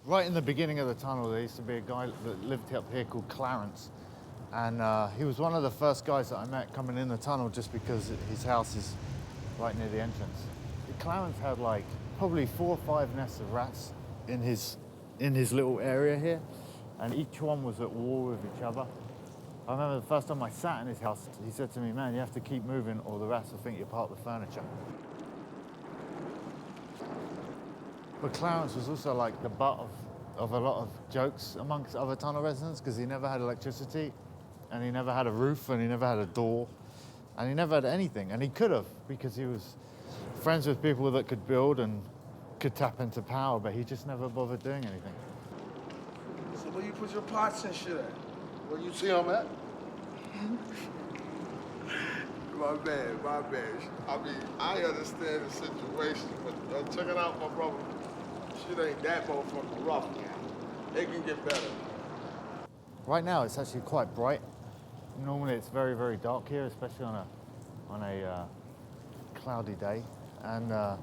Right in the beginning of the tunnel, there used to be a guy that lived up here called Clarence. And he was one of the first guys that I met coming in the tunnel just because his house is right near the entrance. Clarence had like probably 4 or 5 nests of rats in his little area here, and each one was at war with each other. I remember the first time I sat in his house, he said to me, "Man, you have to keep moving or the rats will think you're part of the furniture." But Clarence was also like the butt of a lot of jokes amongst other tunnel residents because he never had electricity, and he never had a roof, and he never had a door, and he never had anything. And he could have, because he was friends with people that could build and could tap into power, but he just never bothered doing anything. So where you put your pots and shit at? Where you see them at? My bad. I mean, I understand the situation, but check it out, my brother. Shit ain't that motherfucking rough, man. It can get better. Right now, it's actually quite bright. Normally, it's very, very dark here, especially on a cloudy day. And I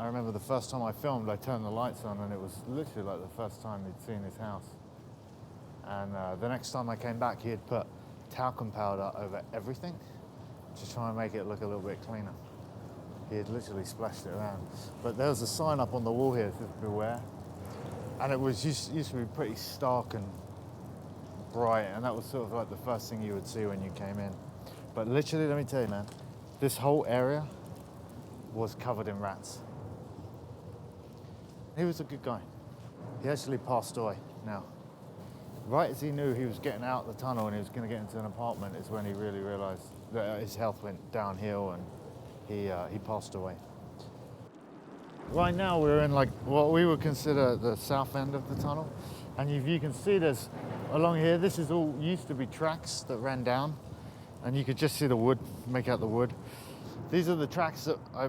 remember the first time I filmed, I turned the lights on, and it was literally like the first time he'd seen his house. And the next time I came back, he had put talcum powder over everything to try and make it look a little bit cleaner. He had literally splashed it around. But there was a sign up on the wall here that says "Beware," and it was used to be pretty stark and bright, and that was sort of like the first thing you would see when you came in. But literally, let me tell you, man, this whole area was covered in rats. He was a good guy. He actually passed away now. Right as he knew he was getting out the tunnel and he was going to get into an apartment is when he really realized that his health went downhill, and he passed away. Right now we're in like what we would consider the south end of the tunnel, and if you can see, there's along here, this is all used to be tracks that ran down, and you could just see the wood, make out the wood. These are the tracks that I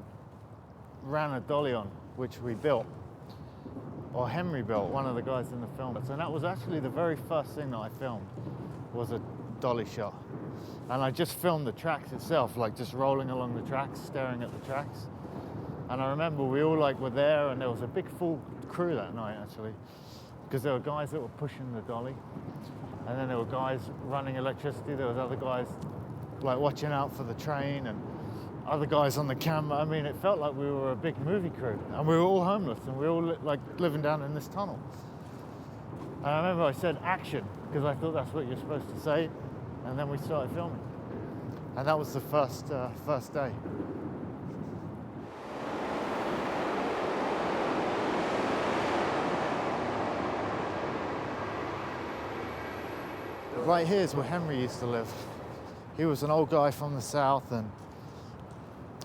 ran a dolly on, which we built, or Henry built, one of the guys in the film. And that was actually the very first thing that I filmed, was a dolly shot. And I just filmed the tracks itself, like just rolling along the tracks, staring at the tracks. And I remember we all like were there, and there was a big full crew that night actually, because there were guys that were pushing the dolly, and then there were guys running electricity, there was other guys like watching out for the train, and other guys on the camera. I mean, it felt like we were a big movie crew, and we were all homeless, and we were all like living down in this tunnel. And I remember I said action, because I thought that's what you're supposed to say, and then we started filming. And that was the first day. Right here is where Henry used to live. He was an old guy from the south, and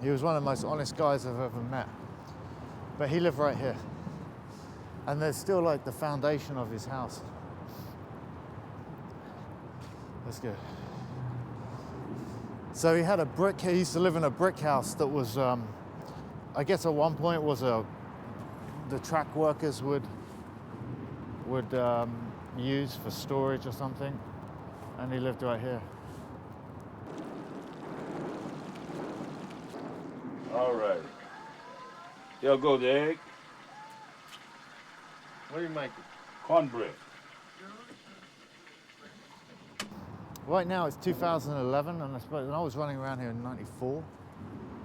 he was one of the most honest guys I've ever met. But he lived right here. And there's still like the foundation of his house. Let's go. So he had he used to live in a brick house that was, I guess at one point was the track workers would use for storage or something. And he lived right here. All right. Here go the egg. What are you making? Cornbread. Right now it's 2011, and I was running around here in 94,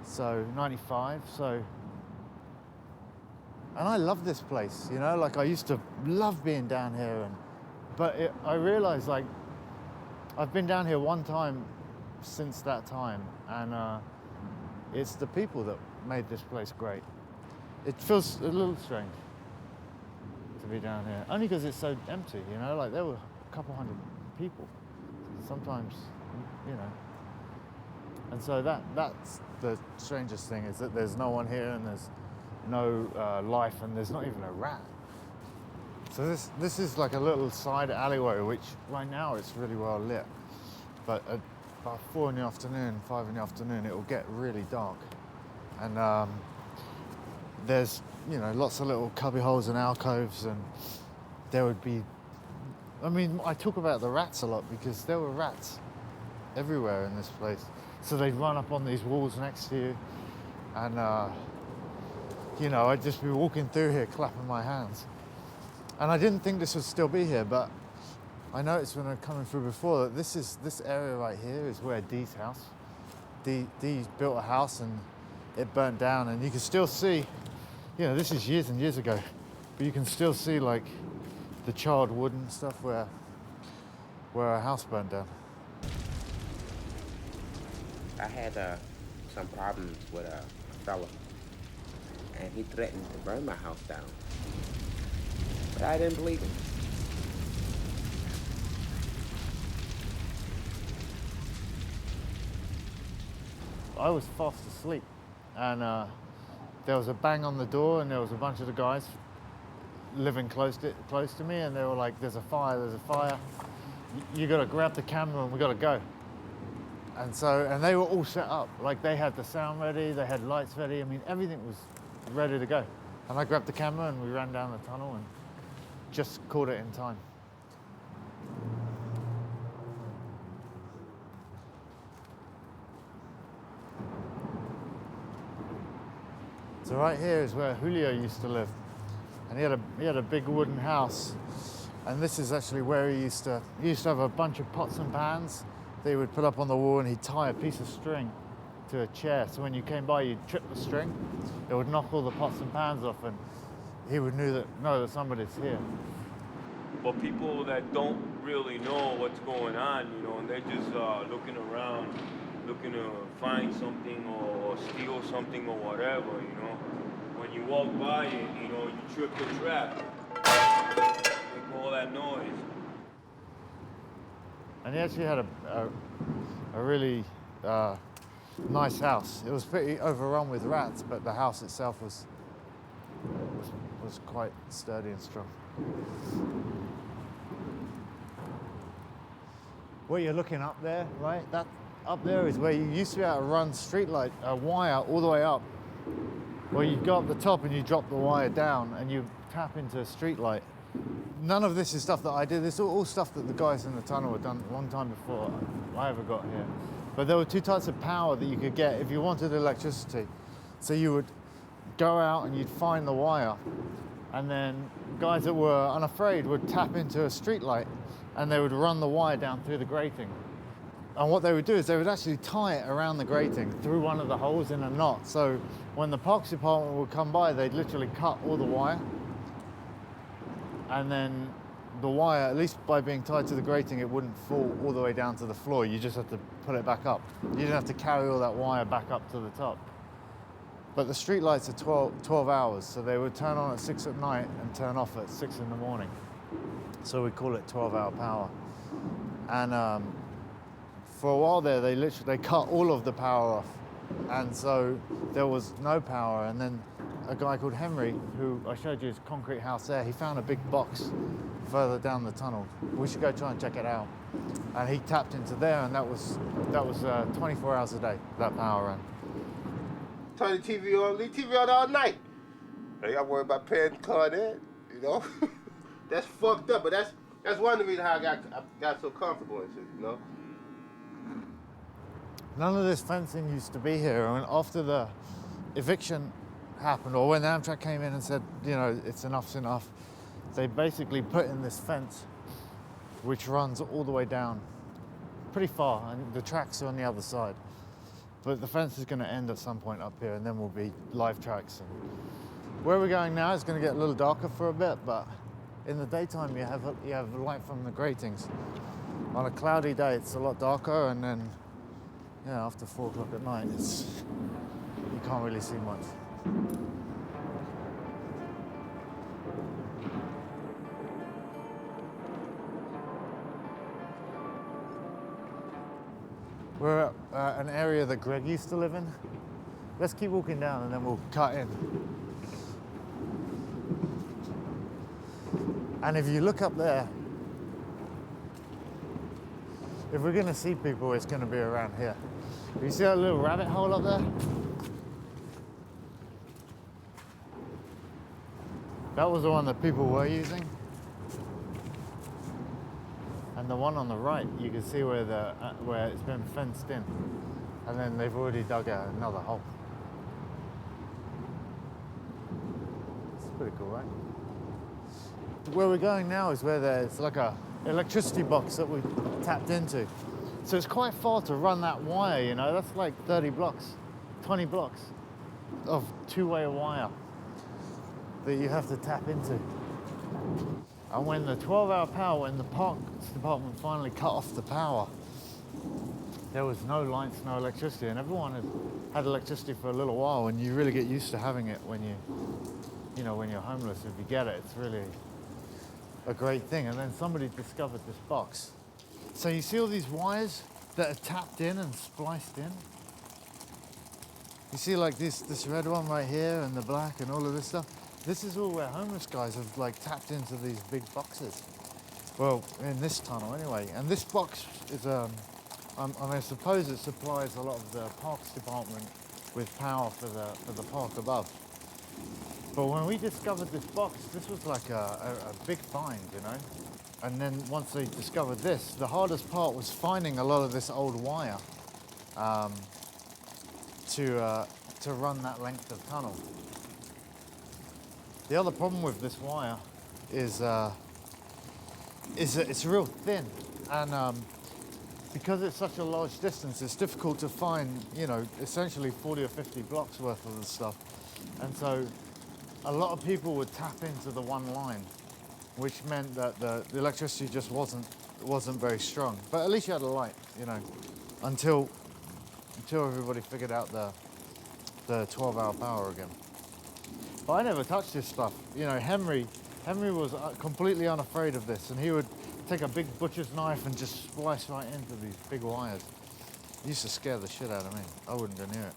so 95, so. And I love this place, you know, like I used to love being down here, but I realized like I've been down here one time since that time, and it's the people that made this place great. It feels a little strange to be down here, only because it's so empty, you know, like there were a couple hundred people sometimes, you know. And so that's the strangest thing, is that there's no one here, and there's no life, and there's not even a rat. So this is like a little side alleyway, which right now it's really well lit, but at about 4 in the afternoon, 5 in the afternoon, it will get really dark. And there's, you know, lots of little cubby holes and alcoves, and there would be, I mean, I talk about the rats a lot because there were rats everywhere in this place. So they'd run up on these walls next to you, and you know, I'd just be walking through here clapping my hands. And I didn't think this would still be here, but I noticed when I was coming through before that this area right here is where Dee's house. Dee built a house and it burnt down, and you can still see, you know, this is years and years ago, but you can still see like the charred wood and stuff where a house burned down. I had some problems with a fella, and he threatened to burn my house down, but I didn't believe him. I was fast asleep, and there was a bang on the door, and there was a bunch of the guys living close to me, and they were like, "There's a fire! There's a fire! You got to grab the camera, and we got to go." And they were all set up, like they had the sound ready, they had lights ready. I mean, everything was ready to go. And I grabbed the camera, and we ran down the tunnel, and just caught it in time. So right here is where Julio used to live, and he had a big wooden house, and this is actually where he used to have a bunch of pots and pans that he would put up on the wall, and he'd tie a piece of string to a chair, so when you came by you'd trip the string, it would knock all the pots and pans off, and he would know that somebody's here. But people that don't really know what's going on, you know, and they're just looking around, looking to find something or steal something or whatever, you know. When you walk by it, you know, you trip the trap, make all that noise. And he actually had a really nice house. It was pretty overrun with rats, but the house itself was quite sturdy and strong. What you're looking up there, right? That up there is where you used to be able to run street light, a wire all the way up. Well, you go up the top and you drop the wire down and you tap into a street light. None of this is stuff that I did. This is all stuff that the guys in the tunnel had done a long time before I ever got here. But there were two types of power that you could get if you wanted electricity. So you would go out and you'd find the wire, and then guys that were unafraid would tap into a street light and they would run the wire down through the grating. And what they would do is they would actually tie it around the grating through one of the holes in a knot. So when the parks department would come by, they'd literally cut all the wire. And then the wire, at least by being tied to the grating, it wouldn't fall all the way down to the floor. You just have to put it back up. You didn't have to carry all that wire back up to the top. But the street lights are 12 hours, so they would turn on at 6 at night and turn off at 6 in the morning. So we call it 12-hour power. And for a while there, they cut all of the power off. And so there was no power. And then a guy called Henry, who I showed you his concrete house there, he found a big box further down the tunnel. We should go try and check it out. And he tapped into there, and that was 24 hours a day, that power ran. Turn the TV on, leave TV on all night. I got worried about paying the card in, you know? That's fucked up, but that's one of the reasons how I got so comfortable and shit, you know? None of this fencing used to be here. I mean, after the eviction happened, or when Amtrak came in and said, you know, enough's enough, they basically put in this fence, which runs all the way down, pretty far, and the tracks are on the other side. But the fence is going to end at some point up here, and then will be live tracks. And where we're going now is going to get a little darker for a bit, but in the daytime you have light from the gratings. On a cloudy day, it's a lot darker, and then after 4 o'clock at night, you can't really see much. We're at an area that Greg used to live in. Let's keep walking down and then we'll cut in. And if you look up there, if we're gonna see people, it's gonna be around here. You see that little rabbit hole up there? That was the one that people were using. And the one on the right, you can see where it's been fenced in. And then they've already dug out another hole. It's pretty cool, right? Where we're going now is where there's like a electricity box that we tapped into. So it's quite far to run that wire, you know, that's like 30 blocks, 20 blocks of two-way wire that you have to tap into. And when the 12-hour power, when the parks department finally cut off the power, there was no lights, no electricity, and everyone had electricity for a little while, and you really get used to having it when when you're homeless. If you get it, it's really a great thing. And then somebody discovered this box. So you see all these wires that are tapped in and spliced in? You see like this red one right here and the black and all of this stuff? This is all where homeless guys have like tapped into these big boxes. Well, in this tunnel anyway. And this box is, I suppose it supplies a lot of the parks department with power for the park above. But when we discovered this box, this was like a big find, you know? And then once they discovered this, the hardest part was finding a lot of this old wire to run that length of tunnel. The other problem with this wire is that it's real thin, and because it's such a large distance, it's difficult to find, you know, essentially 40 or 50 blocks worth of the stuff. And so a lot of people would tap into the one line, which meant that the electricity just wasn't very strong. But at least you had a light, you know, until everybody figured out the 12-hour power again. But I never touched this stuff. You know, Henry was completely unafraid of this, and he would take a big butcher's knife and just splice right into these big wires. It used to scare the shit out of me. I wouldn't go near it.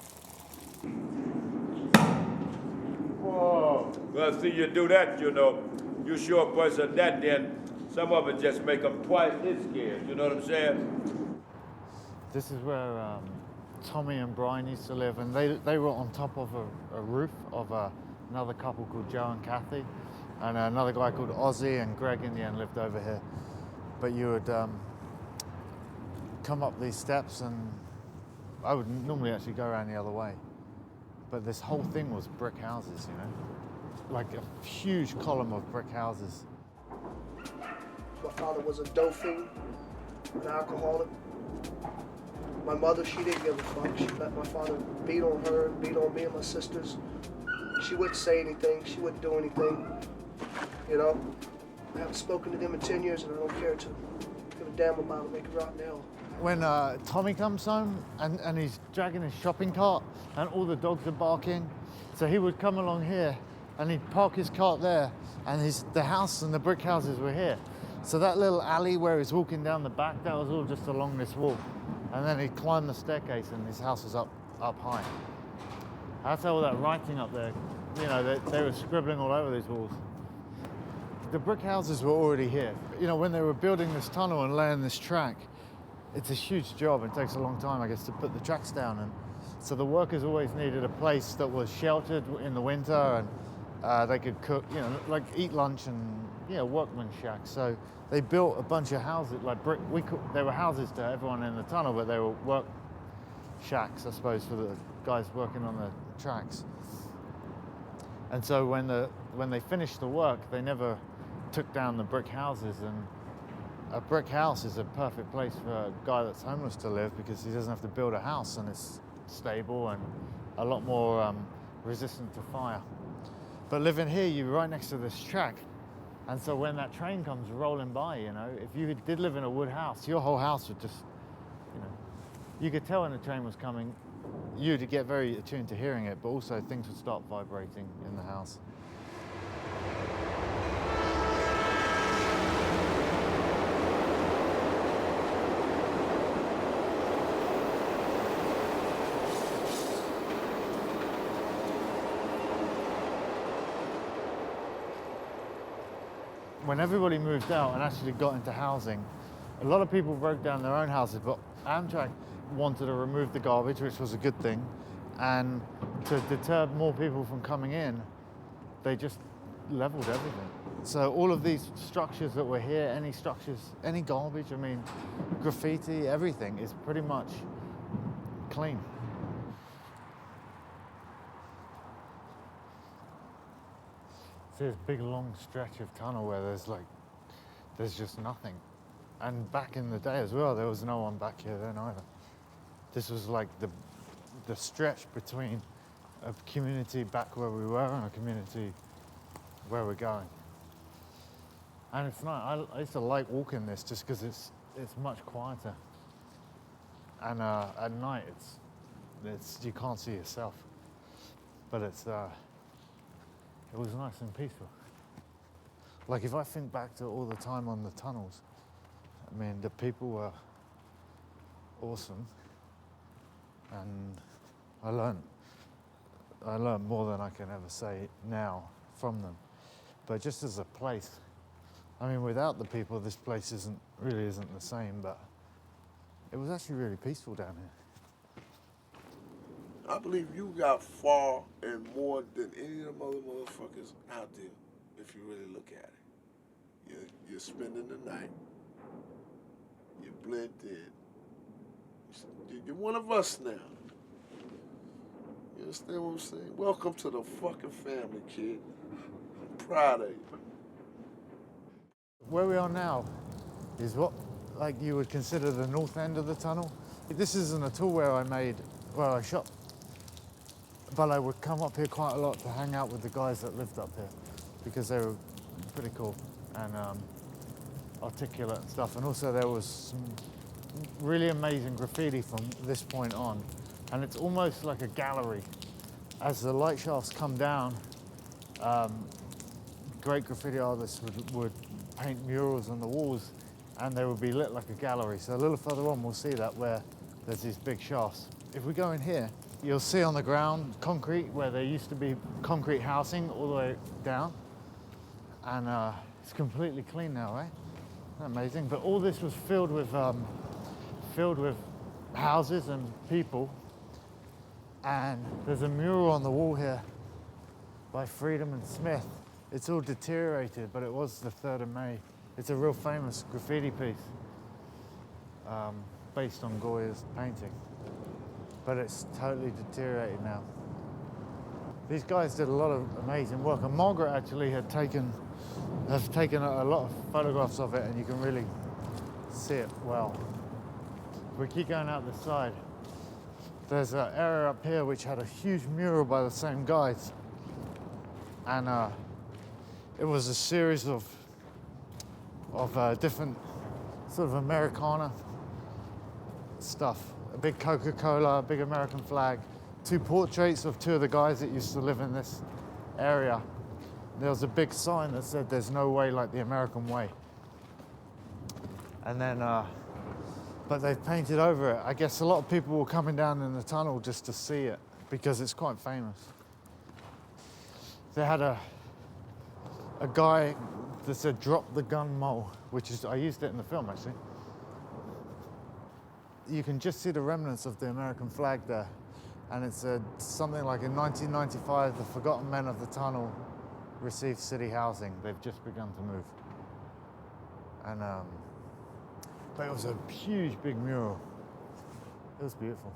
Whoa. Well, see you do that, you know. You show a person that, then some of it just make them twice as scared. You know what I'm saying? This is where Tommy and Brian used to live, and they were on top of a roof of another couple called Joe and Kathy, and another guy called Ozzy, and Greg in the end lived over here. But you would come up these steps, and I would normally actually go around the other way. But this whole thing was brick houses, you know? Like a huge column of brick houses. My father was a dope fiend, an alcoholic. My mother, she didn't give a fuck. She let my father beat on her, beat on me and my sisters. She wouldn't say anything. She wouldn't do anything. You know? I haven't spoken to them in 10 years, and I don't care to give a damn about it. Make it rot in hell. When Tommy comes home and he's dragging his shopping cart and all the dogs are barking, so he would come along here and he'd park his cart there, and the house and the brick houses were here. So that little alley where he's walking down the back, that was all just along this wall. And then he'd climb the staircase and his house was up high. That's all that writing up there. You know, they were scribbling all over these walls. The brick houses were already here. You know, when they were building this tunnel and laying this track, it's a huge job. It takes a long time, I guess, to put the tracks down. And so the workers always needed a place that was sheltered in the winter, and they could cook, you know, like eat lunch and, you know, workman shacks. So they built a bunch of houses, like brick. They were houses to everyone in the tunnel, but they were work shacks, I suppose, for the guys working on the tracks. And so when they finished the work, they never took down the brick houses. And a brick house is a perfect place for a guy that's homeless to live, because he doesn't have to build a house, and it's stable and a lot more resistant to fire. But living here, you're right next to this track. And so when that train comes rolling by, you know, if you did live in a wood house, your whole house would just, you know, you could tell when the train was coming. You'd get very attuned to hearing it, but also things would start vibrating in the house. When everybody moved out and actually got into housing, a lot of people broke down their own houses, but Amtrak wanted to remove the garbage, which was a good thing, and to deter more people from coming in, they just leveled everything. So all of these structures that were here, any structures, any garbage, I mean, graffiti, everything is pretty much clean. See this big long stretch of tunnel where there's just nothing. And back in the day as well, there was no one back here then either. This was like the stretch between a community back where we were and a community where we're going. And it's nice. I used to like walking this just because it's much quieter. And at night it's you can't see yourself, but it was nice and peaceful. Like if I think back to all the time on the tunnels, I mean the people were awesome, and I learned more than I can ever say now from them. But just as a place, I mean, without the people, this place really isn't the same, but it was actually really peaceful down here. I believe you got far and more than any of them other motherfuckers out there, if you really look at it. You're spending the night. You blend in. You're one of us now. You understand what I'm saying? Welcome to the fucking family, kid. I'm proud of you. Where we are now is what you would consider the north end of the tunnel. This isn't at all where I shot, but I would come up here quite a lot to hang out with the guys that lived up here because they were pretty cool and articulate and stuff. And also there was some really amazing graffiti from this point on, and it's almost like a gallery. As the light shafts come down, great graffiti artists would paint murals on the walls, and they would be lit like a gallery. So a little further on, we'll see that where there's these big shafts. If we go in here, you'll see on the ground concrete where there used to be concrete housing all the way down, and it's completely clean now, right? Isn't that amazing? But all this was filled with houses and people. And there's a mural on the wall here by Freedom and Smith. It's all deteriorated, but it was the 3rd of May. It's a real famous graffiti piece based on Goya's painting. But it's totally deteriorated now. These guys did a lot of amazing work, and Margaret actually has taken a lot of photographs of it, and you can really see it well. If we keep going out this side, there's an area up here which had a huge mural by the same guys, and it was a series of different sort of Americana stuff. A big Coca-Cola, a big American flag, 2 portraits of 2 of the guys that used to live in this area. There was a big sign that said, "There's no way like the American way." And then, but they've painted over it. I guess a lot of people were coming down in the tunnel just to see it because it's quite famous. They had a guy that said, "Drop the gun, Mo," which is, I used it in the film actually. You can just see the remnants of the American flag there. And it said something like, "In 1995, the forgotten men of the tunnel received city housing. They've just begun to move." And but it was a huge, big mural. It was beautiful.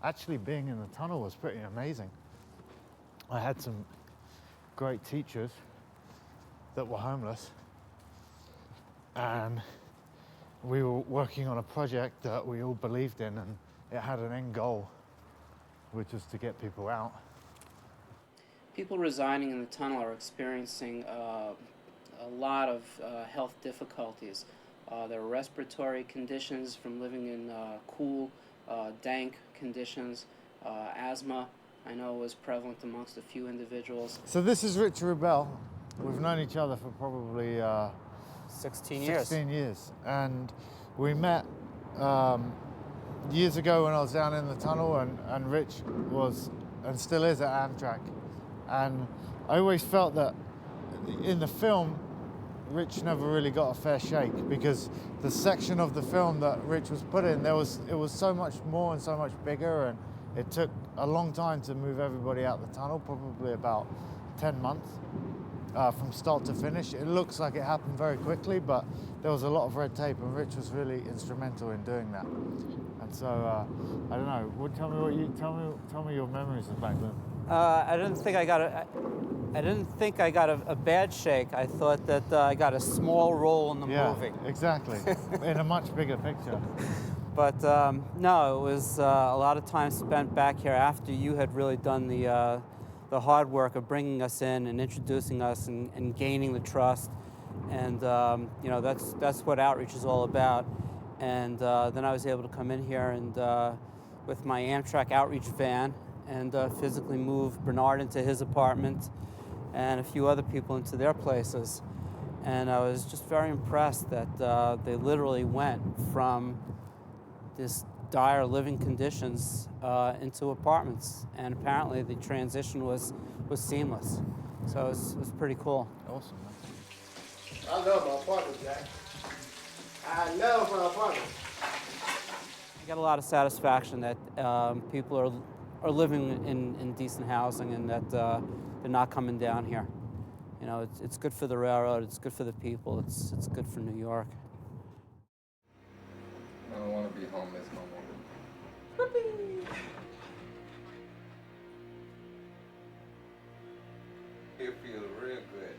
Actually, being in the tunnel was pretty amazing. I had some great teachers that were homeless, and we were working on a project that we all believed in, and it had an end goal, which was to get people out. People residing in the tunnel are experiencing a lot of health difficulties. There are respiratory conditions from living in cool, dank conditions. Asthma, I know, was prevalent amongst a few individuals. So this is Richard Rebell. We've known each other for probably 16 years. 16 years. And we met years ago when I was down in the tunnel, and Rich was, and still is, at Amtrak. And I always felt that in the film, Rich never really got a fair shake, because the section of the film that Rich was put in, it was so much more and so much bigger, and it took a long time to move everybody out the tunnel, probably about 10 months. From start to finish. It looks like it happened very quickly, but there was a lot of red tape, and Rich was really instrumental in doing that. And so I don't know. Tell me your memories of back then. I didn't think I got a bad shake. I thought that I got a small role in the movie. Exactly. In a much bigger picture. But no, it was a lot of time spent back here after you had really done the hard work of bringing us in and introducing us and gaining the trust. And you know, that's what outreach is all about. And then I was able to come in here and with my Amtrak outreach van and physically move Bernard into his apartment and a few other people into their places. And I was just very impressed that they literally went from this dire living conditions into apartments. And apparently the transition was seamless. So it was pretty cool. Awesome, man. I love my apartment, Jack. I love my apartment. I got a lot of satisfaction that people are living in decent housing and that they're not coming down here. You know, it's good for the railroad, it's good for the people, it's good for New York. I don't want to be homeless no more. It feels real good.